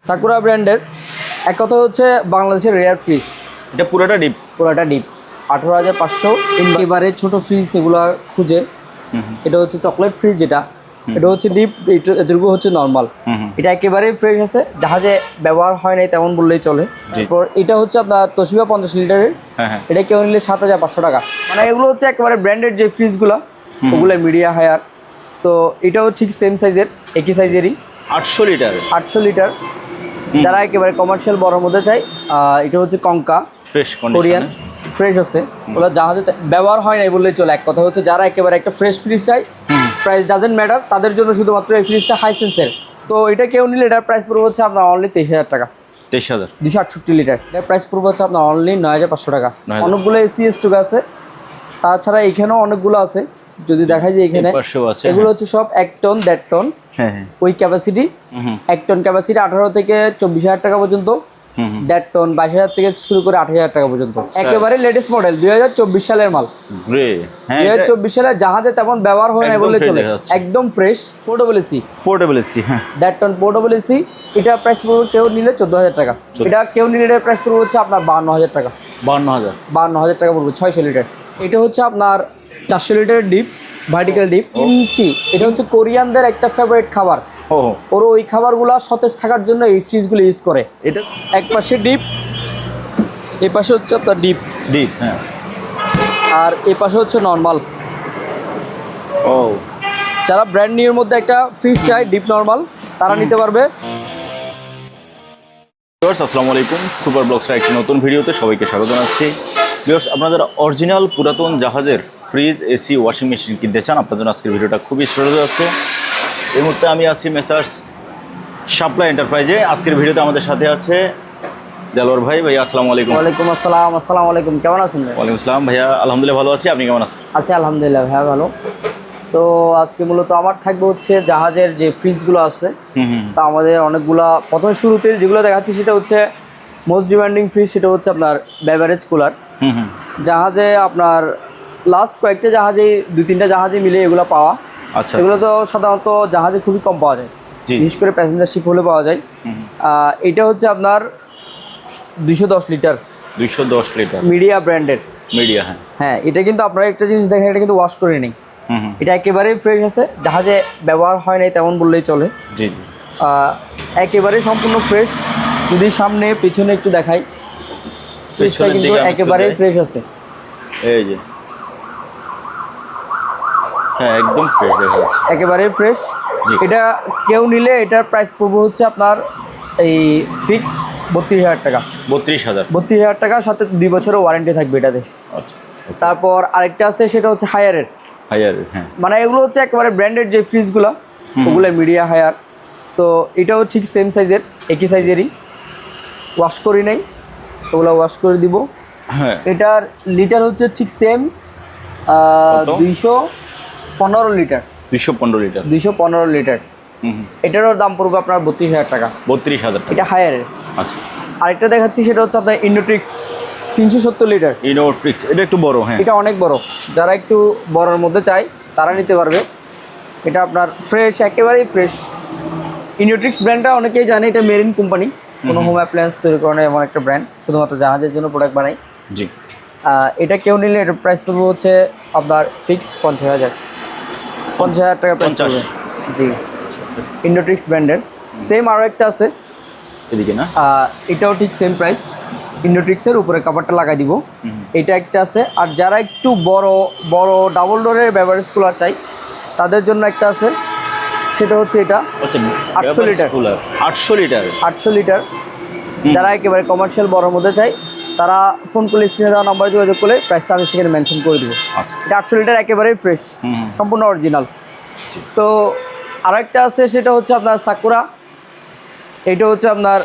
Sakura ব্র্যান্ডের এক কথা হচ্ছে বাংলাদেশের রেয়ার ফ্রিজ। এটা পুরোটা ডিপ 18,500 একেবারে ছোট ফ্রিজ এগুলো খুঁজে। এটা হচ্ছে চকলেট ফ্রিজ, যেটা এটা হচ্ছে ডিপ, এটুকু হচ্ছে নর্মাল। এটা একেবারেই ফ্রেশ আছে, জাহাজে ব্যবহার হয় নাই তেমন বললেই চলে। তারপর এটা হচ্ছে আপনার তোশিবা 50 লিটারের, এটা কেউ নিলে 7,500 টাকা। মানে এগুলো হচ্ছে একেবারে ব্র্যান্ডেড যে ফ্রিজগুলো, ওগুলো মিডিয়া হায়ার। তো এটাও ঠিক সেম সাইজের, একই সাইজেরই, 800 লিটার। যারা একেবারে কমার্শিয়াল বড়র মধ্যে চাই, এটা হচ্ছে কঙ্কা ফ্রেশ কোরিয়ান, ফ্রেশ আছে। ওগুলো জাহাজে ব্যবহার হয় নাই বললেই চলে। এক কথা হচ্ছে যারা একেবারে একটা ফ্রেশ ফ্রিজ চাই, প্রাইস ডাজেন্ট ম্যাটার, তাদের জন্য শুধুমাত্র এই ফ্রিজটা হাইসেন্সের। তো এটা কেউ নিলে এটার প্রাইস পড়বে হচ্ছে আপনার অনলি 23,000 টাকা। 268 লিটার, এটার প্রাইস পড়বে হচ্ছে আপনার অনলি 9,500 টাকা। অনেকগুলো এসি স্টক আছে, তাছাড়া এখানেও অনেকগুলো আছে। যদি দেখা যায় এখানে এগুলো হচ্ছে সব 1 টন 1.5 টন ওই ক্যাপাসিটি। 1 টন ক্যাপাসিটি 18 থেকে 24,000 টাকা পর্যন্ত, 1.5 টন 22,000 থেকে শুরু করে 28,000 টাকা পর্যন্ত। একেবারে লেটেস্ট মডেল, 2024 সালের মাল। 2024 সালে জাহাজে তেমন ব্যবহার হয় না বললে চলে, একদম fresh. Portable AC, 1.5 ton portable AC. এটা প্রাইস পড়বে কেউ নিলে 14,000 টাকা। এটা কেউ নিলে এটার প্রাইস পড়বে হচ্ছে আপনার 52,000 টাকা। 52,000 টাকা পড়বে 600 লিটার। এটা হচ্ছে আপনার 400 লিটারের ডিপ, ভার্টিক্যাল ডিপ কিমচি। এটা হচ্ছে কোরিয়ানদের একটা ফেভারিট খাবার। ওরা ওই খাবারগুলো সতেজ থাকার জন্য এই ফ্রিজগুলো ইউজ করে। এটা এক পাশে ডিপ, এই পাশে হচ্ছে আপনার ডিপ, আর এই পাশে হচ্ছে নর্মাল। যারা ব্র্যান্ড নিউর মধ্যে একটা ফ্রিজ চাই ডিপ নর্মাল, তারা নিতে পারবে। আসসালামু আলাইকুম, সুপার ব্লগসের একটি নতুন ভিডিওতে সবাইকে স্বাগত জানাচ্ছি। ভিউয়ার্স, আপনারা অরিজিনাল পুরাতন জাহাজের ফ্রিজ, এসি, ওয়াশিং মেশিন কিনতে চান, আপনাদের জন্য আজকের ভিডিওটা খুবই সহজ যাচ্ছে। এই মুহূর্তে আমি আছি মেসার্স সাপ্লাই এন্টারপ্রাইজে। আজকের ভিডিওতে আমাদের সাথে আছে দেলোয়ার ভাই। ভাইয়া আসসালামু আলাইকুম। ওয়ালাইকুম আসসালাম। আসসালামু আলাইকুম, কেমন আছেন? ওয়ালাইকুম আসসালাম ভাইয়া, আলহামদুলিল্লাহ ভালো আছি, আপনি কেমন আছেন? আছি আলহামদুলিল্লাহ ভাইয়া, ভালো। তো আজকে মূলত আমার থাকবে হচ্ছে জাহাজের যে ফ্রিজগুলো আছে, তা আমাদের অনেকগুলা। প্রথমে শুরুতে যেগুলো দেখাচ্ছি সেটা হচ্ছে মোস্ট ডিমান্ডিং ফ্রিজ, সেটা হচ্ছে আপনার বেভারেজ কুলার। জাহাজে আপনার লাস্ট কয়েকটা জাহাজে, 2-3টা জাহাজে মিলে এগুলো পাওয়া। আচ্ছা, এগুলো তো সাধারণত জাহাজে খুবই কম পাওয়া যায়, বিশেষ করে প্যাসেঞ্জার শিপ হলে পাওয়া যায়। এটা হচ্ছে আপনার 210 লিটার মিডিয়া ব্র্যান্ডের। হ্যাঁ, এটা কিন্তু আপনারা একটা জিনিস দেখেন, এটা কিন্তু ওয়াশ করে নেই। এটা একেবারেই ফ্রেশ আছে, জাহাজে ব্যবহার হয় নাই তেমন বললেই চলে। একেবারেই সম্পূর্ণ ফ্রেশ। যদি সামনে পিছনে একটু দেখাই, ফ্রিজটা কিন্তু একেবারেই ফ্রেশ আছে। এই যে একদম ফ্রেশ দেখা যাচ্ছে, একেবারেই ফ্রেশ। এটা কেউ নিলে এটার প্রাইস পড়বে হচ্ছে আপনার এই ফিক্সড 32,000 টাকা। 32,000 টাকার সাথে 2 বছরের ওয়ারেন্টি থাকবে এটাতে। তারপর আরেকটা আছে, সেটা হচ্ছে হায়ারের। মানে এগুলো হচ্ছে একেবারে ব্র্যান্ডেড যে ফ্রিজগুলো, ওগুলো মিডিয়া হায়ার। তো এটাও ঠিক সেম সাইজের, একই সাইজেরই। ওয়াশ করি নাই, ওগুলো ওয়াশ করে দিব। এটার লিটার হচ্ছে ঠিক সেম 215 লিটার। 215 লিটার। এটারও দাম পড়বে আপনার 32,000 টাকা। এটা হায়ারের। আচ্ছা, আরেকটা দেখাচ্ছি, সেটা হচ্ছে আপনার ইন্ডোট্রিক্স 370 লিটার। এটা একটু বড়। এটা অনেক বড়, যারা একটু বড়র মধ্যে চাই তারা নিতে পারবে। এটা আপনার ফ্রেশ, একেবারেই ফ্রেশ। ইন্ডোট্রিক্স ব্র্যান্ডটা অনেকেই জানে, এটা মেরিন কোম্পানি, কোনো হোম অ্যাপ্লায়েন্স তৈরি করে এমন একটা ব্র্যান্ড, শুধুমাত্র জাহাজের জন্য প্রোডাক্ট বানায়। এটা কেউ নিলে এটার প্রাইস পড়বে হচ্ছে আপনার ফিক্স 50,000 টাকা প্রাইস পড়বে। জি, ইন্ডোট্রিক্স ব্র্যান্ডের। সেম আরও একটা আছে এদিকে না, এটাও ঠিক সেম প্রাইস। ইন্ডোট্রিক্সের উপরে কাভারটা লাগাই দিব। এটা একটা আছে। আর যারা একটু বড় বড় ডাবল ডোরের বেভারেজ কুলার চাই, তাদের জন্য একটা আছে, সেটা হচ্ছে এটা 800 লিটার। যারা একেবারে কমার্শিয়াল বড়র মধ্যে চাই, তারা ফোন করলে স্ক্রিনে দেওয়া নাম্বারে যোগাযোগ করলে প্রাইসটা আমি সেখানে মেনশন করে দেবো। এটা 800 লিটার, একেবারেই ফ্রেশ, সম্পূর্ণ অরিজিনাল। তো আরেকটা আছে, সেটা হচ্ছে আপনার সাকুরা। এটা হচ্ছে আপনার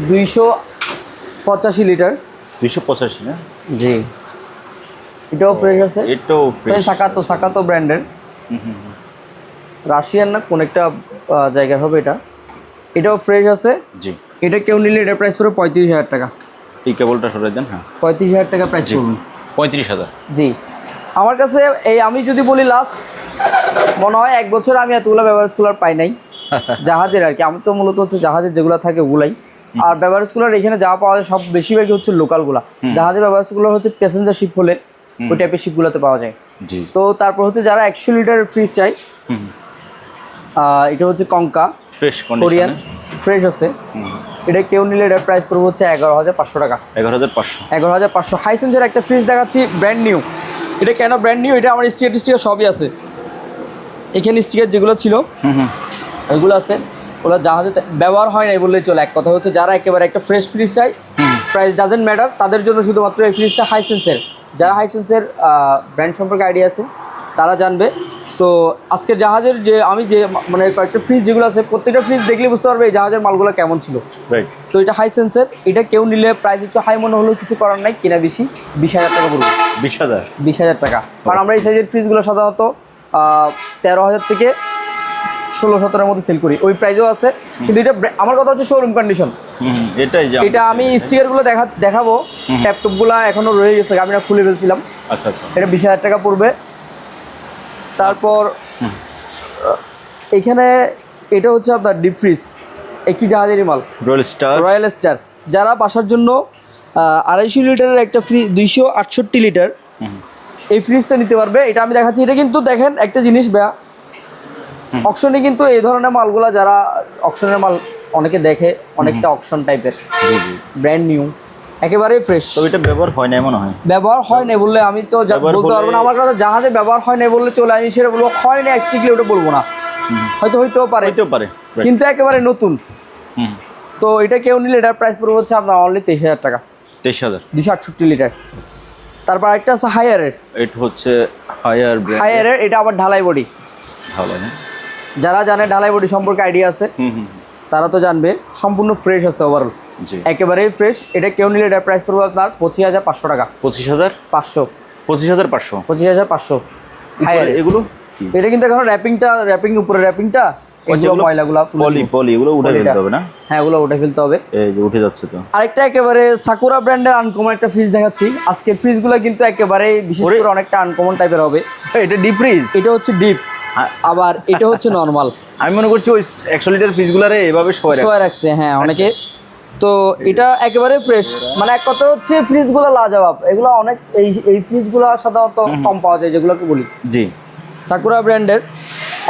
285 লিটার। 285 না? জি, এটাও ফ্রেশ আছে। সাকাতো ব্র্যান্ডের, রাশিয়ান না কোন একটা জায়গার হবে এটা। এটাও ফ্রেশ আছে। এটা কেউ নিলে এটার প্রাইস পড়বে 35,000 টাকা। এই কেবলটা সরাই দেন। 35,000 টাকা প্রাইস পড়বে। 35,000। জি, আমার কাছে এই আমি যদি বলি লাস্ট মনে হয় 1 বছর আমি এতগুলো বেভারেজ কুলার পাই নাই। জাহাজের আর কি, আমি তো মূলত হচ্ছে জাহাজের যেগুলো থাকে ওগুলাই। আর বেভারেজগুলোর এখানে যা পাওয়া যায় সব বেশিরভাগই হচ্ছে লোকালগুলা। জাহাজের বেভারেজগুলো হচ্ছে প্যাসেঞ্জার শিপ হলে ওই টাইপের শিপগুলোতে পাওয়া যায়। জি। তো তারপর হচ্ছে যারা 100 লিটারের ফ্রিজ চাই, এটা হচ্ছে কঙ্কা ফ্রেশ কোরিয়ান, ফ্রেশ আছে। এটা কেউ নিলে এটার প্রাইস পড়বে হচ্ছে 11,500 টাকা। 11,500। 11,500। হাইসেন্সের একটা ফ্রিজ দেখাচ্ছি, ব্র্যান্ড নিউ। এটা কেন ব্র্যান্ড নিউ? এটা আমার স্টিকার সবই আছে এখানে। স্টিকার যেগুলো ছিল ওইগুলো আছে, ওগুলো জাহাজে ব্যবহার হয় নাই বললেই চলে। এক কথা হচ্ছে যারা একেবারে একটা ফ্রেশ ফ্রিজ চাই, প্রাইস ডাজেন্ট ম্যাটার, তাদের জন্য শুধুমাত্র এই ফ্রিজটা হাইসেন্সের। যারা হাইসেন্সের ব্র্যান্ড সম্পর্কে আইডিয়া আছে তারা জানবে। তো আজকে জাহাজের যে আমি যে মানে কয়েকটা ফ্রিজ যেগুলো আছে, প্রত্যেকটা ফ্রিজ দেখলে বুঝতে পারবে এই জাহাজের মালগুলো কেমন ছিল। রাইট। তো এটা হাইসেন্সের, এটা কেউ নিলে প্রাইস একটু হাই মনে হলেও কিছু করার নাই, কিনা বেশি 20,000 টাকা পড়বে। 20,000? 20,000 টাকা। কারণ আমরা এই সাইজের ফ্রিজগুলো সাধারণত 13,000 থেকে 16-17 মধ্যে সেল করি, ওই প্রাইসও আছে। কিন্তু এটা আমার কথা হচ্ছে শোরুম কন্ডিশন। এটাই যে এটা আমি স্টিকারগুলো দেখাবো, ল্যাপটপগুলো এখনো রয়ে গেছে, আমি না খুলে ফেলছিলাম। আচ্ছা আচ্ছা। এটা 20,000 টাকা পড়বে। তারপর এখানে এটা হচ্ছে আপনার ডিপ ফ্রিজ, একই জাহাজেরই মাল, রয়্যাল স্টার। যারা বাসার জন্য 250 লিটারের একটা ফ্রিজ, 268 লিটার এই ফ্রিজটা নিতে পারবে। এটা আমি দেখাচ্ছি। এটা কিন্তু দেখেন একটা জিনিস ভাইয়া, অকশনে কিন্তু এই ধরনের মালগুলা, যারা অকশনের মাল অনেকে দেখে, অনেকটা অকশন টাইপের, ব্র্যান্ড নিউ, একেবারেই ফ্রেশ। তো এটা ব্যবহার হয় না মনে হয়? ব্যবহার হয় না বললে আমি তো বলতে পারবো না। আমার কাছে জাহাজে ব্যবহার হয় না বললে চলে, আমি সেটা বলবো। হয় না অ্যাকচুয়ালি ওটা বলবো না, হয়তো হইতেও পারে, কিন্তু একেবারে নতুন। তো এটা কেউ নিলে এটার প্রাইস পড়বে হচ্ছে আপনার অনলি 23,000 টাকা। 23,000? 268 লিটার। তারপর একটা আছে হায়ারের। এটা হচ্ছে হায়ারের, এটা আবার ঢালাই বডি। যারা জানে ঢালাই বডি সম্পর্কে আইডিয়া আছে তারা তো জানবে। সম্পূর্ণ ফ্রেশ আছে, ওভারঅল একেবারেই ফ্রেশ। এটা কেউ নিলে এটার প্রাইস পড়বে আপনার 25,500 টাকা। 25,500? 25,500? 25,500 হায়ার। এগুলো এটা কিন্তু এখন র্যাপিং উপরে র্যাপিংটা, এগুলো ময়লাগুলো পলি এগুলো উঠে ফেলতে হবে না? হ্যাঁ, এগুলো উঠে ফেলতে হবে। এই যে উঠে যাচ্ছে। তো আরেকটা একেবারে সাকুরা ব্র্যান্ডের আনকমন একটা ফ্রিজ দেখাচ্ছি। আজকের ফ্রিজগুলো কিন্তু একেবারে বিশেষ করে অনেকটা আনকমন টাইপের হবে। এটা ডিপ ফ্রিজ? এটা হচ্ছে ডিপ, আবার এটা হচ্ছে নরমাল। আমি মনে করছি ওই 100 লিটার ফ্রিজগুলারে এভাবে শোয়া রাখছে, হ্যাঁ অনেকে। তো এটা একেবারে ফ্রেশ, মানে এক কথা হচ্ছে ফ্রিজগুলো লাজবাব। এগুলো অনেক এই ফ্রিজগুলো সাধারণত কম পাওয়া যায়, যেগুলোকে বলি জি সাকুরা ব্র্যান্ডের।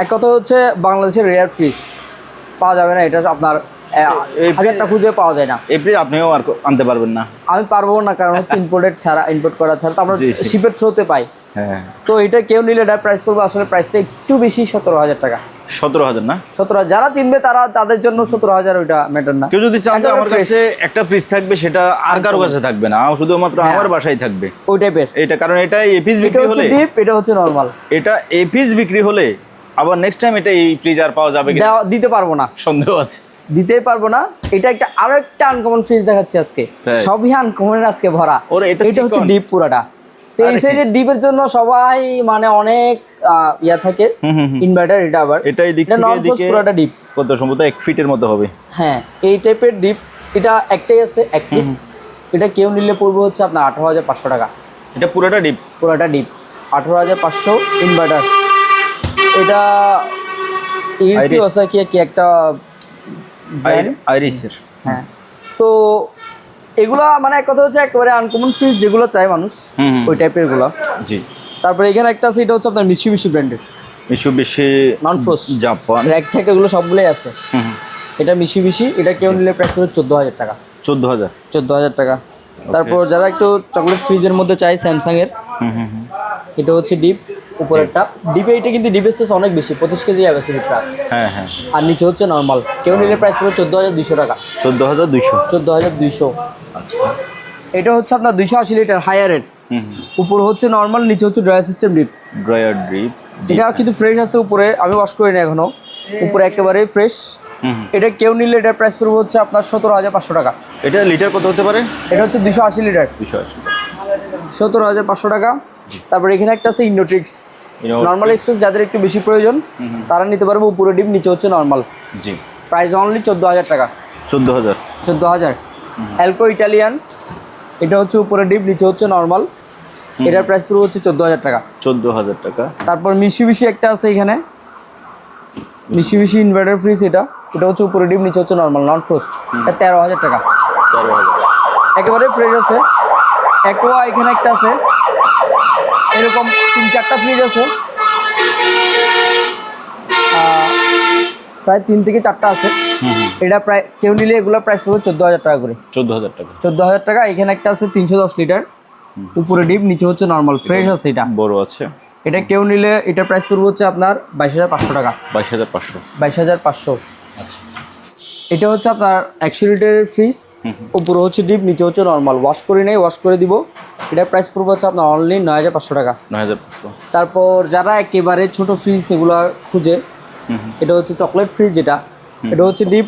এক কথা হচ্ছে বাংলাদেশের রেয়ার ফ্রিজ, পাওয়া যাবে না। এটা আপনার 1000টা খুঁজে পাওয়া যায় না। এই ফ্রিজ আপনিও আর আনতে পারবেন না? আমি পারবো না, কারণ হচ্ছে ইম্পোর্ট করা ছাড়া তো আমরা শিপের থ্রুতে পাই। হ্যাঁ। তো এটা কেউ নিলে এটার প্রাইস পড়বে আসলে প্রাইসটা একটু বেশি, 17,000 টাকা। 17,000 না? 17,000। যারা চিনবে তাদের জন্য 17,000 ওইটা ম্যাটার না। কেউ যদি চান আমার কাছে একটা ফ্রিজ থাকবে, সেটা আর কারো কাছে থাকবে না, শুধুমাত্র আমার বাসায় থাকবে ওই টাইপের। এটা কারণ এটা এই ফ্রিজ বিক্রি হলে ডিপ, এটা হচ্ছে নরমাল। এটা এই ফ্রিজ বিক্রি হলে আবার নেক্সট টাইম এটা এই ফ্রিজ আর পাওয়া যাবে কিনা দিতে পারবো না, সন্দেহ আছে। দিতেই পারবো না। এটা আরো একটা আনকমন ফ্রিজ দেখাচ্ছি আজকে, সবই আনকমনের আজকে ভরা। এটা হচ্ছে ডিপ পুরাটা। তো এই সাইজের ডিপের জন্য সবাই মানে অনেক ইয়া থাকে, ইনভার্টার। এটা আবার এটা নর্মাল পুরাটা ডিপ, কত সম্ভবত 1 ফিটের মতো হবে। হ্যাঁ, এই টাইপের ডিপ। এটা একটাই আছে, এক পিস। এটা কেউ নিলে পড়বে হচ্ছে আপনার 18,500 টাকা। এটা পুরাটা ডিপ? পুরাটা ডিপ 18,500। ইনভার্টার এটা ইউসি আছে কি একটা আইরিসের। হ্যাঁ। তো এগুলা মানে এক কথা হচ্ছে একেবারে আনকমন ফ্রিজ, যেগুলো চায় মানুষ ওই টাইপের গুলো। জি। তারপরে এখানে একটা আছে, এটা হচ্ছে আপনার মিৎসুবিশি ব্র্যান্ডের। মিৎসুবিশি নন ফ্রস্ট জাপান, র্যাক থেকে এগুলো সবগুলোই আছে। এটা মিৎসুবিশি। এটা কেউ নিলে প্রাইস পড়বে 14,000 টাকা। 14,000 টাকা। তারপর যারা একটু চকলেট ফ্রিজের মধ্যে চাই, স্যামসাং এর। এটা হচ্ছে ডিপ, উপরেরটা ডিপে। এটা কিন্তু ডিপ স্পেস অনেক বেশি, 25 কেজি ক্যাপাসিটিটা। হ্যাঁ হ্যাঁ। আর নিচে হচ্ছে নরমাল। কেউ নিলে প্রাইস পড়বে 14,200 টাকা। 14,200। আচ্ছা। এটা হচ্ছে আপনার 280 লিটার হায়ারের। উপর হচ্ছে নরমাল, নিচে হচ্ছে ড্রায়ার সিস্টেম ডিপ। এটা কিন্তু ফ্রেশ আছে উপরে, আমি ওয়াশ করি না এখনো। উপরে একেবারে ফ্রেশ। এটা কেউ নিলে এটার প্রাইস পড়বে হচ্ছে আপনার 17,500 টাকা। এটা লিটার কত হতে পারে? এটা হচ্ছে 280 লিটার। 17,500 টাকা। তারপর এখানে একটা আছে ইন্ডোট্রিক্স নরমাল স্পেস, যাদের একটু বেশি প্রয়োজন তারা নিতে পারবে। উপরে ডিপ, নিচে হচ্ছে নরমাল। জি। প্রাইস অনলি 14,000 টাকা। 14,000। অ্যালকো ইটালিয়ান। এটা হচ্ছে উপরে ডিপ, নিচে হচ্ছে নরমাল। এটার প্রাইস পুরো হচ্ছে 14,000 টাকা। 14,000 টাকা। তারপর মিৎসুবিশি একটা আছে এখানে, মিশিবিশি ইনভার্টার ফ্রিজ, এটা হচ্ছে উপরে ডিপ, নিচে হচ্ছে নর্মাল নন ফ্রোস্ট। এটা 13,000 টাকা। 13,000 একেবারে ফ্রেশ আছে। অ্যাকোয়া এখানে একটা আছে, এরকম 3-4টা ফ্রিজ আছে, প্রায় 3 থেকে 4টা আছে। এটা প্রায় কেউ নিলে এগুলো প্রাইস পড়বে 14,000 টাকা করে। 14,000 টাকা। 14,000 টাকা। এখানে একটা আছে 310 লিটার, উপরে ডিপ, নিচে হচ্ছে নর্মাল, ফ্রেশ আছে। এটা বড় আছে। এটা কেউ নিলে এটার প্রাইস পড়বে হচ্ছে আপনার 22,500 টাকা। 22,500। 22,500। আচ্ছা। এটা হচ্ছে আপনার 100 লিটারের ফ্রিজ, উপরে হচ্ছে ডিপ, নিচে হচ্ছে নর্মাল। ওয়াশ করে নেই, ওয়াশ করে দিব। এটার প্রাইস পড়বে হচ্ছে আপনার অনলি 9,500 টাকা। 9,500। তারপর যারা একেবারে ছোট ফ্রিজ এগুলো খুঁজে, এটা হচ্ছে চকলেট ফ্রিজ, যেটা এটা হচ্ছে ডিপ,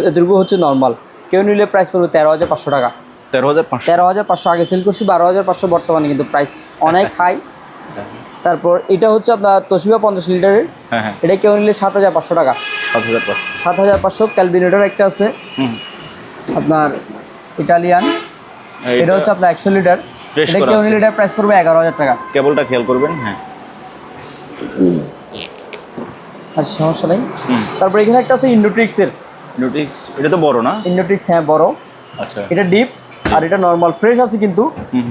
এটুকু হচ্ছে নর্মাল। কেউ নিলে প্রাইস পড়বে 13,500 টাকা। 13,500। 13,500 আগে সেল করছি, 12,500 বর্তমানে, কিন্তু প্রাইস অনেক হাই। তারপর এটা হচ্ছে আপনার তোশিবা 50 লিটারের, হ্যাঁ। এটা কেউ নিলে 7,500 টাকা। 7,500। 7,500। ক্যালভিনেটর একটা আছে আপনার ইটালিয়ান, এটা হচ্ছে আপনার 100 লিটার, এটা কেউ নিলে এটার প্রাইস পড়বে 11,000 টাকা। কেবলটা খেয়াল করবেন। হ্যাঁ, আচ্ছা, সমস্যা নেই। তারপর এখানে একটা আছে ইন্ডোট্রিক্সের। ইন্ডোট্রিক্স, এটা তো বড় না? ইন্ডোট্রিক্স, হ্যাঁ বড়। আচ্ছা। এটা ডিপ আর এটা নর্মাল, ফ্রেশ আছে কিন্তু।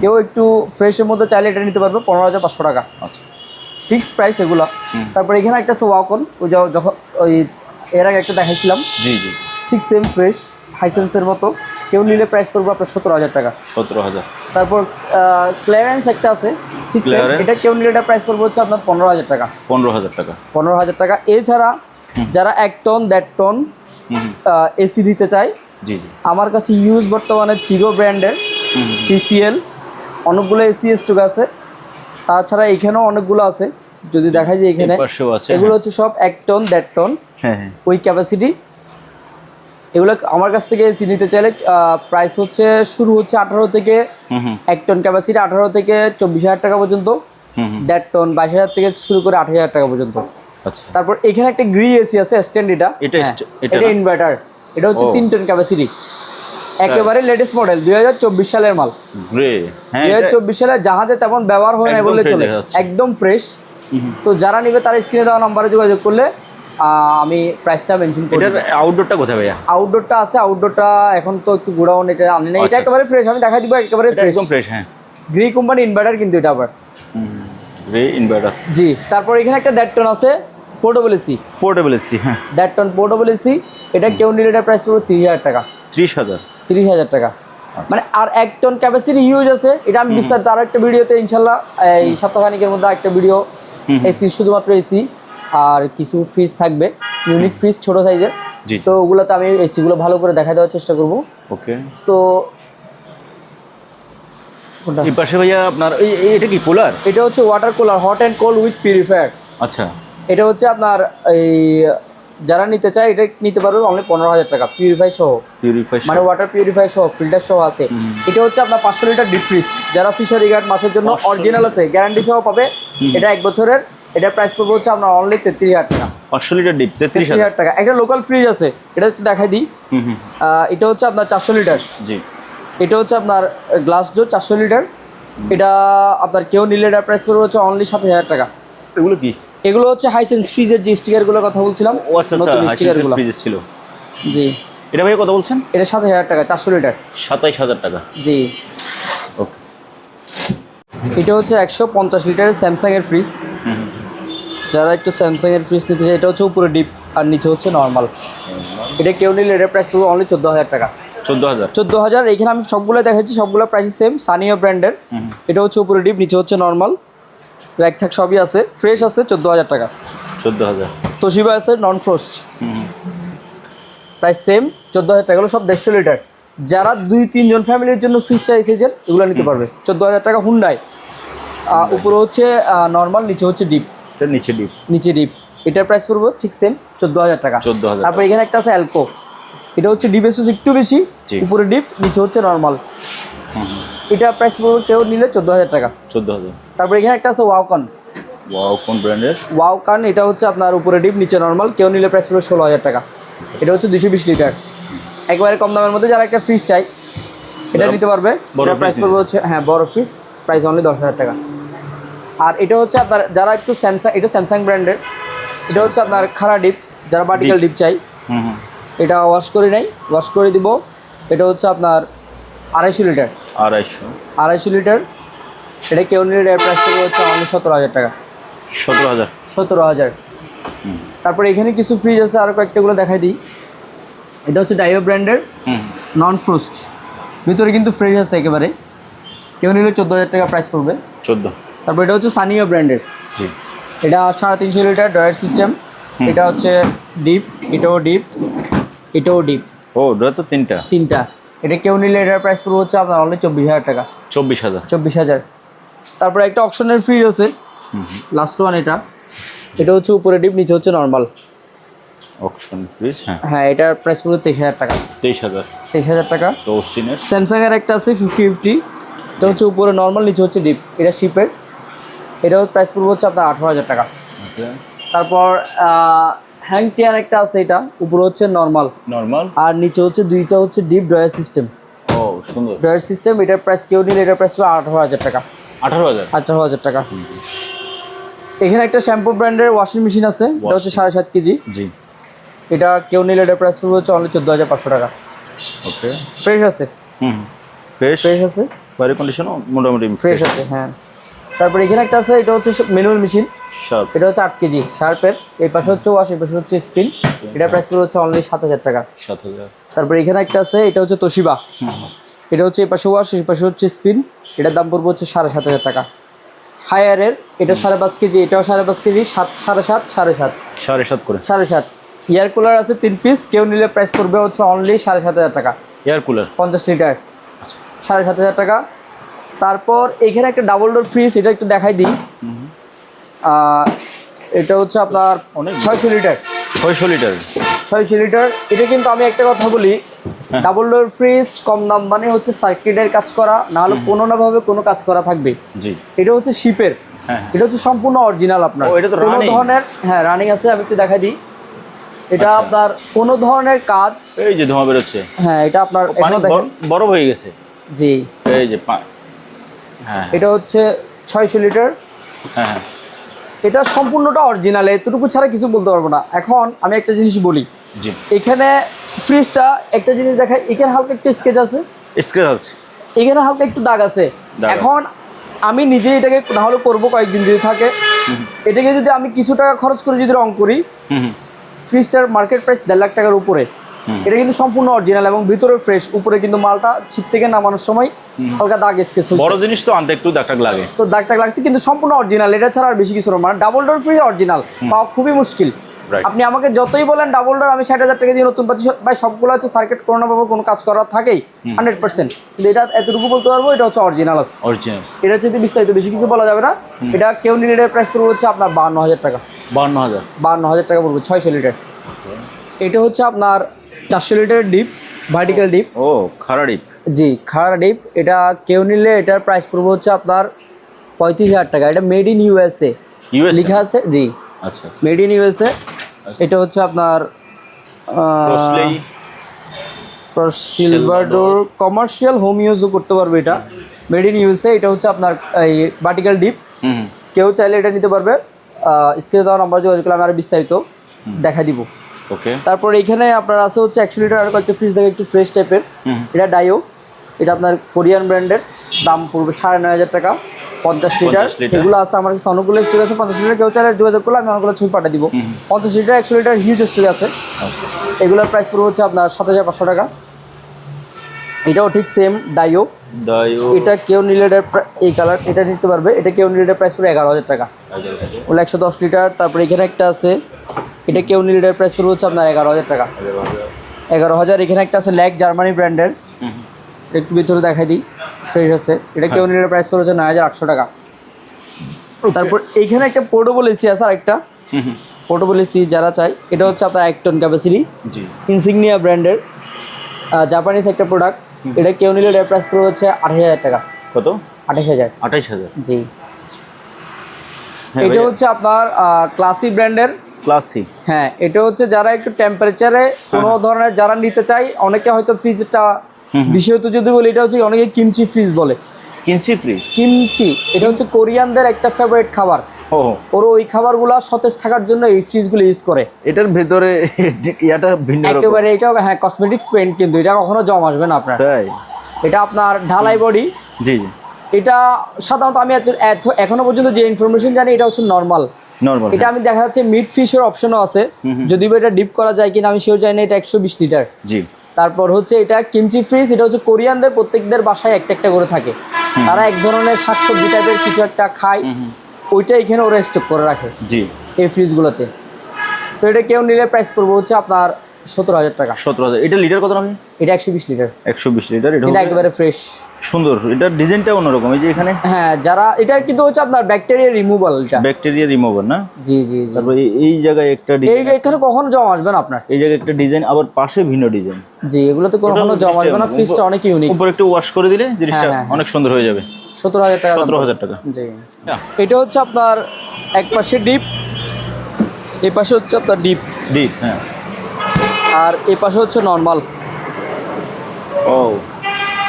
কেউ একটু ফ্রেশের মধ্যে চাইলে এটা নিতে পারবে 15,500 টাকা। আচ্ছা, ফিক্সড প্রাইস এগুলো। তারপর এখানে একটা আছে ওয়াকন, ওই যখন ওই এর আগে একটা দেখাইছিলাম, জি জি, ঠিক সেম ফ্রেশ হাইসেন্সের মতো। কেউ নিলে প্রাইস পড়বে আপনার 17,000 টাকা। 17,000। তারপর ক্লিয়ারেন্স একটা আছে, ঠিক সেম, এটা কেউ নিলে এটা প্রাইস পড়বে হচ্ছে আপনার 15,000 টাকা। 15,000 টাকা। 15,000 টাকা। এছাড়া যারা 1 টন 1.5 টন এসি নিতে চায়, জি জি, আমার কাছে ইউজ বর্তমানে চিগো ব্র্যান্ডের TCL অনেকগুলো এসি স্টক আছে। তাছাড়া এখানেও অনেকগুলো আছে, যদি দেখা যায় এখানে এগুলো হচ্ছে সব 1 টন 1.5 টন ওই ক্যাপাসিটি। এগুলো আমার কাছ থেকে এসি নিতে চাইলে প্রাইস হচ্ছে শুরু হচ্ছে 18 থেকে 1 টন ক্যাপাসিটি 18 থেকে 24,000 টাকা পর্যন্ত, 1.5 টন 22,000 থেকে শুরু করে 28,000 টাকা পর্যন্ত। আচ্ছা। তারপর এখানে একটা গ্রি এসি আছে স্ট্যান্ড, এটা ইনভার্টার, এটা হচ্ছে 3 টন ক্যাপাসিটি, একেবারে লেটেস্ট মডেল, 2024 সালের মাল। 2024 সালে জাহাজে তেমন ব্যবহার হয় না বললে চলে, একদম ফ্রেশ। তো যারা নেবে তারা স্ক্রিনে দেওয়া নম্বরে যোগাযোগ করলে আমি প্রাইসটা মেনশন করি। এটার আউটডোরটা কোথায় ভাইয়া? আউটডোরটা আছে, আউটডোরটা এখন তো একটু গোডাউন, এটা আনি না। এটা একেবারে ফ্রেশ, আমি দেখাই দিব, একেবারে ফ্রেশ, একদম ফ্রেশ। হ্যাঁ, গ্রি কোম্পানি ইনভার্টার কিন্তু এটা আবার গ্রি ইনভার্টার। জি। তারপর এখানে একটা 1.5 টন আছে পোর্টেবল এসি। হ্যাঁ, 1.5 টন পোর্টেবল এসি, এটা কেউ নিলে এটা প্রাইস পড়বে 30,000 টাকা। 30,000 টাকা। মানে আর 1 টন ক্যাপাসিটি ইউজ আছে, এটা আমি বিস্তারিত আরো একটা ভিডিওতে ইনশাল্লাহ এই সপ্তাহখানিকের মধ্যে একটা ভিডিও, এসি, শুধুমাত্র এসি আর কিছু ফ্রিজ থাকবে, ইউনিক ফ্রিজ ছোট সাইজের। তো ওগুলোতে আমি এসিগুলো ভালো করে দেখা দেওয়ার চেষ্টা করব। ওকে। তো এই পাশে ভাইয়া আপনার এটা কি কুলার? এটা হচ্ছে water cooler, hot and cold with purifier. আচ্ছা। এটা হচ্ছে আপনার এই যারা নিতে চায় এটা নিতে পারবে অনলি 15,000 টাকা, পিউরিফাই সহ, মানে ওয়াটার পিউরিফাই সহ, ফিল্টার সহ আছে। এটা হচ্ছে আপনার 500 লিটার ডিপ ফ্রিজ, যারা ফিশারি গার্ড মাছের জন্য অরিজিনাল আছে, গ্যারান্টি সহ পাবে। এটা 1 বছরের। এটার প্রাইস পড়বে হচ্ছে আপনার অনলি 33,000 টাকা। 500 লিটার ডিপ 33,000 টাকা। একটা লোকাল ফ্রিজ আছে, এটা একটু দেখাই দিই। এটা হচ্ছে আপনার 400 লিটার। জি। এটা হচ্ছে আপনার গ্লাস ডোর 400 লিটার। এটা আপনার কেউ নিলে এটার প্রাইস পড়বে হচ্ছে অনলি 7,000 টাকা। এগুলো কি? এগুলো হচ্ছে হাইসেন্স ফ্রিজের যে স্টিকারগুলোর কথা বলছিলাম। ও আচ্ছা, নতুন স্টিকারগুলো ফ্রিজে ছিল। জি। এটা ভাই কত বলছেন? এটা 7,000 টাকা, 400 লিটার। 27,000 টাকা। জি। ওকে। এটা হচ্ছে 150 লিটারের স্যামসাং এর ফ্রিজ। যারা একটু স্যামসাং এর ফ্রিজ নিতে চায়, এটা হচ্ছে উপরে ডিপ আর নিচে হচ্ছে নর্মাল। এটা কেউ নিলে এটার প্রাইস পড়বে অনলি 14,000 টাকা। 14,000। এখানে আমি সবগুলো দেখাচ্ছি, সবগুলো প্রাইস সেম, সানিও ব্র্যান্ডের। এটা হচ্ছে উপরে ডিপ, নিচে হচ্ছে নর্মাল, র্যাক থাক সবই আছে, ফ্রেশ আছে। 14,000 টাকা। 14,000। তোশিবা আছে নন ফ্রোস্ট, প্রাইস সেম 14,000 টাকা। এগুলো সব 150 লিটার। যারা 2-3 জন ফ্যামিলির জন্য ফ্রিজ চাই সাইজের, এগুলো নিতে পারবে 14,000 টাকা। হুন্ডাই, উপরে হচ্ছে নর্মাল, নিচে হচ্ছে ডিপ। নিচে ডিপ। এটার প্রাইস পড়বে ঠিক সেম 14,000 টাকা। 14,000। তারপর এখানে একটা আছে অ্যালকো, এটা হচ্ছে ডিপ স্পেস একটু বেশি, উপরে ডিপ, নিচে হচ্ছে নর্মাল। এটা প্রাইস পড়বে কেউ নিলে 14,000 টাকা। 14,000। তারপর এখানে একটা আছে ওয়াওকন ব্র্যান্ডের। ওয়াওকন, এটা হচ্ছে আপনার উপরে ডিপ, নিচে নর্মাল, কেউ নিলে প্রাইস পড়বে 16,000 টাকা। এটা হচ্ছে 220 লিটার, একেবারে কম দামের মধ্যে। যারা একটা ফ্রিজ চাই এটা নিতে পারবে। এটার প্রাইস পড়বে হচ্ছে, হ্যাঁ বড় ফ্রিজ, প্রাইস অনলি 10,000 টাকা। আর এটা হচ্ছে আপনার যারা একটু স্যামসাং, এটা স্যামসাং ব্র্যান্ডের, এটা হচ্ছে আপনার খাড়া ডিপ, যারা ভার্টিক্যাল ডিপ চাই, এটা ওয়াশ করে নেই, ওয়াশ করে দিব। এটা হচ্ছে আপনার 250 লিটার, 250 লিটার। এটা কেউ নিলে এটার প্রাইস পড়বে হচ্ছে অনলি 17,000 টাকা। 17,000। তারপরে এখানে কিছু ফ্রিজ আছে, আরও কয়েকটাগুলো দেখাই দিই। এটা হচ্ছে ডাইও ব্র্যান্ডের নন ফ্রোস্ট, ভিতরে কিন্তু ফ্রিজ আছে একেবারে। কেউ নিলে 14,000 টাকা প্রাইস পড়বে। 14। তারপর এটা হচ্ছে সানিও ব্র্যান্ডের, এটা 350 লিটার ড্রয়ার সিস্টেম। এটা হচ্ছে ডিপ, এটাও ডিপ, এটাও ডিপ। ও ড্রয়ার তো তিনটা। এটা কেউ নিলে এটার প্রাইস পড়বে হচ্ছে আপনার অনলি 24,000 টাকা। 24,000। তারপরে একটা অপশনের ফ্রিজ আছে, লাস্ট ওয়ান। এটা হচ্ছে উপরে ডিপ, নিচে হচ্ছে নর্মাল অপশন ফ্রিজ। হ্যাঁ, এটার প্রাইস পড়বে 23,000 টাকা। 23,000 টাকা। তো সিনের স্যামসাং এর একটা আছে 5050, এটা হচ্ছে উপরে নর্মাল, নিচে হচ্ছে ডিপ। এটা শিপের, এটাও প্রাইস পড়বে হচ্ছে আপনার 18,000 টাকা। তারপর হ্যাংটিয়ার একটা আছে, এটা উপরে হচ্ছে নর্মাল আর নিচে হচ্ছে দুইটা হচ্ছে ডিপ ড্রয়ার সিস্টেম। ও সুন্দর ড্রয়ার সিস্টেম। এটার প্রাইস কেউ নিলে এটার প্রাইস পড়বে 18,000 টাকা। 18,000 টাকা। এখানে একটা শ্যাম্পু ব্র্যান্ডের ওয়াশিং মেশিন আছে, এটা হচ্ছে 7.5 কেজি। এটা কেউ নিলে এটার প্রাইস পড়বে হচ্ছে অনলি 14,500 টাকা। ওকে, ফ্রেশ আছে। ফ্রেশ আছে, বাইরে কন্ডিশনও মোটামুটি ফ্রেশ আছে। হ্যাঁ, তারপর এখানে একটা আছে, এটা হচ্ছে ম্যানুয়াল মেশিন। এটা হচ্ছে 8 কেজি শার্পের। এই পাশে হচ্ছে ওয়াশ, এই পাশে হচ্ছে স্পিন। এটার প্রাইস পড়বে হচ্ছে অনলি 7,000 টাকা। 7,000। তারপর এখানে একটা আছে, এটা হচ্ছে তোশিবা। এটা হচ্ছে এই পাশে ওয়াশ, এই পাশে হচ্ছে স্পিন। এটার দাম পড়বে হচ্ছে 7,500 টাকা। হায়ারের, এটা 5.5 কেজি, এটাও 5.5 কেজি। 7.5 করে 7.5। এয়ার কুলার আছে 3 পিস, কেউ নিলে প্রাইস পড়বে হচ্ছে অনলি 7,500 টাকা। এয়ার কুলার 50 লিটার, 7,500 টাকা। তারপর এখানে একটা ডাবল ডোর ফ্রিজ, এটা একটু দেখাই দিই। এটা হচ্ছে আপনার 600 লিটার। 600 লিটার। এটা কিন্তু আমি একটা কথা বলি, ডাবল ডোর ফ্রিজ কম দাম মানে হচ্ছে সার্কিটের কাজ করা, না হলে কোনো না ভাবে কোনো কাজ করা থাকবে। এটা হচ্ছে শিপের, এটা হচ্ছে সম্পূর্ণ অরিজিনাল। আপনার কোনো ধরনের রানিং আছে, আমি একটু দেখাই দিই। এটা আপনার কোনো ধরনের কাজ, এই যে ধোঁয়া বের হচ্ছে। হ্যাঁ, এটা আপনার এখনো দেখেন বরফ হয়ে গেছে। জি, এই যে এটা হচ্ছে 600 লিটার। এটা সম্পূর্ণটা অরিজিনাল, এতটুকু ছাড়া কিছু বলতে পারবো না। এখন আমি একটা জিনিস বলি, এখানে ফ্রিজটা একটা জিনিস দেখায়, এখানে হালকা একটু স্কেচ আছে, এখানে হালকা একটু দাগ আছে। এখন আমি নিজে এটাকে না হলে করবো কয়েকদিন যদি থাকে, এটাকে যদি আমি কিছু টাকা খরচ করে যদি রং করি, ফ্রিজটার মার্কেট প্রাইস 1.5 লাখ টাকার উপরে। এটা কিন্তু সম্পূর্ণ অরিজিনাল এবং ভিতরে ফ্রেশ, উপরে কিন্তু মালটা ছিপ থেকে নামানোর সময় হালকা দাগ স্কেচ হচ্ছে। বড় জিনিস তো আনতে একটু দাগ লাগে, তো দাগ লাগছে, কিন্তু সম্পূর্ণ অরিজিনাল। এটা ছাড়া আর বেশি কিছু না। মানে ডাবল ডোর ফ্রিজ অরিজিনাল পাওয়া খুবই মুশকিল। আপনি আমাকে যতই বলেন ডাবল ডোর আমি 60,000 টাকা দিয়ে নতুন পাচ্ছি, ভাই সবগুলো হচ্ছে সার্কিট কোনো ভাবে কোনো কাজ করা থাকেই 100%। কিন্তু এটা এতটুকু বলতে পারবো, এটা হচ্ছে অরিজিনাল আছে। এটা হচ্ছে বিস্তারিত বেশি কিছু বলা যাবে না। এটা কেউ নিলে এটার প্রাইস পড়বে হচ্ছে আপনার 52,000 টাকা। 52,000 টাকা পড়বে 600 লিটার। এটা হচ্ছে আপনার 400 লিটারের ডিপ, ভার্টিক্যাল ডিপ। ও খাড়া ডিপ। জি, খাড়া ডিপ। এটা কেউ নিলে এটার প্রাইস পড়বে হচ্ছে আপনার 35,000 টাকা। এটা মেড ইন ইউএসএ লেখা আছে। জি, আচ্ছা, মেড ইন ইউএসএ। এটা হচ্ছে আপনার সিলভার ডোর, কমার্শিয়াল হোম ইউজও করতে পারবে। এটা মেড ইন ইউএসএ। এটা হচ্ছে আপনার এই ভার্টিক্যাল ডিপ। কেউ চাইলে এটা নিতে পারবে। স্ক্রিনে দেওয়া নাম্বার যোগাযোগ করলে আমি আরো বিস্তারিত দেখা দিব। ওকে। তারপর এখানে আপনার আছে হচ্ছে 100 লিটার আর কয়েকটা ফ্রিজ দেখে একটু ফ্রেশ টাইপের। এটা ডাইও, এটা আপনার কোরিয়ান ব্র্যান্ডের, দাম পড়বে 9,500 টাকা। 50 লিটার এগুলো আছে আমার কাছে, অনেকগুলো স্টক আছে। 50 লিটার কেউ চাইলে যোগাযোগ করলে আমি অনেকগুলো ছবি পাঠিয়ে দিব। 50 লিটার 100 লিটার হিউজ স্টক আছে। এগুলোর প্রাইস পড়বে হচ্ছে আপনার 7,500 টাকা। এটাও ঠিক সেম ডাইও। এটা কেউ নিলে এই কালার এটা নিতে পারবে। এটা কেউ নিলে প্রাইস পড়বে 11,000 টাকা। ওগুলো 110 লিটার। তারপরে এখানে একটা আছে, এটা কেউ নিলে প্রাইস পড়বে হচ্ছে আপনার 11,000 টাকা। 11,000। এখানে একটা আছে ল্যাক, জার্মানি ব্র্যান্ডের, একটু ভিতরে দেখাই দিই, ফ্রেশ আছে। এটা কেউ নিলে প্রাইস পড়বে হচ্ছে 9,800 টাকা। তারপর এইখানে একটা পোর্টেবল এসি আছে, আরেকটা পোর্টেবল এসি যারা চাই, এটা হচ্ছে আপনার 1 টন ক্যাপাসিটি, ইনসিগনিয়া ব্র্যান্ডের, জাপানিজ একটা প্রোডাক্ট। এটা কেউ নিলে এটার প্রাইস পড়বে হচ্ছে 28,000 টাকা। কত? 28,000। জি, এটা হচ্ছে আপনার ক্লাসি ব্র্যান্ডের। হ্যাঁ, এটা হচ্ছে যারা একটু টেম্পারেচারে কোনো ধরনের যারা নিতে চাই, অনেকে হয়তো ফ্রিজটা বিশেষত যদি বলি, এটা হচ্ছে অনেকে কিমচি ফ্রিজ বলে। কিমচি, এটা হচ্ছে কোরিয়ানদের একটা ফেভারিট খাবার। ও ওর ওই খাবারগুলো সতেজ থাকার জন্য এই ফ্রিজগুলো ইউজ করে। এটার ভেতরে ইয়াটা ভিন্ন রকম। একেবারে এটা হ্যাঁ কসমেটিক্স পেইন্ট, কিন্তু এটা কখনো জম আসবে না আপনার। তাই? এটা আপনার ঢালাই বডি। জি জি। এটা সাধারণত আমি এখনো পর্যন্ত যে ইনফরমেশন জানি এটা হচ্ছে নর্মাল। নরমাল। এটা আমি দেখা যাচ্ছে মিড ফিশের অপশনও আছে, যদি বা এটা ডিপ করা যায় কিনা আমি সেও জানি না। এটা 120 লিটার। জি। তারপর হচ্ছে এটা কিমচি ফ্রিজ। এটা হচ্ছে কোরিয়ানদের প্রত্যেকদের বাসায় একটা একটা করে থাকে। তারা এক ধরনের শাকসবজি টাইপের কিছু একটা খায়, ওইটা এখানে ওরা স্টক করে রাখে জি এই ফ্রিজগুলোতে। তো এটা কেউ নিলে প্রাইস পড়বে হচ্ছে আপনার 17,000 টাকা। 17,000। এটা লিটার কত নামে? এটা 120 লিটার। 120 লিটার। এটা এটা একেবারে ফ্রেশ সুন্দর। এটার ডিজাইনটা অন্যরকম। এই যে এখানে হ্যাঁ, যারা এটা কিন্তু হচ্ছে আপনার ব্যাকটেরিয়া রিমুভাল। এটা ব্যাকটেরিয়া রিমুভার না? জি জি জি। তারপর এই জায়গায় একটা এই ডিজাইন, এখানে কখনো জমা আসবে না আপনার। এই জায়গায় একটা ডিজাইন, আবার পাশে ভিন্ন ডিজাইন। জি, এগুলোতে কখনো জমা আসবে না। ফ্রিজটা অনেক ইউনিক। উপর একটু ওয়াশ করে দিলে জিনিসটা হ্যাঁ, অনেক সুন্দর হয়ে যাবে। 17,000 টাকা। 17,000 টাকা। জি। এটা হচ্ছে আপনার এক পাশে ডিপ, এই পাশে হচ্ছে আপনার ডিপ, ডিপ। হ্যাঁ। আর এই পাশে হচ্ছে নর্মাল। ও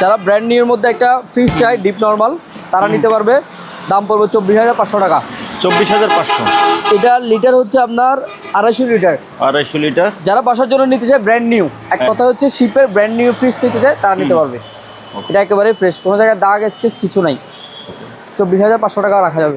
যারা ব্র্যান্ড নিউর মধ্যে একটা ফ্রিজ চাই ডিপ নর্মাল, তারা নিতে পারবে। দাম পড়বে 24,500 টাকা। 24,500। এটা লিটার হচ্ছে আপনার 250 লিটার। 250 লিটার। যারা বাসার জন্য নিতে চায় ব্র্যান্ড নিউ, এক কথা হচ্ছে শিপের ব্র্যান্ড নিউ ফ্রিজ নিতে চায় তারা নিতে পারবে। এটা একেবারে ফ্রেশ, কোনো জায়গায় দাগ স্কেচ কিছু নাই। 24,500 টাকা রাখা যাবে।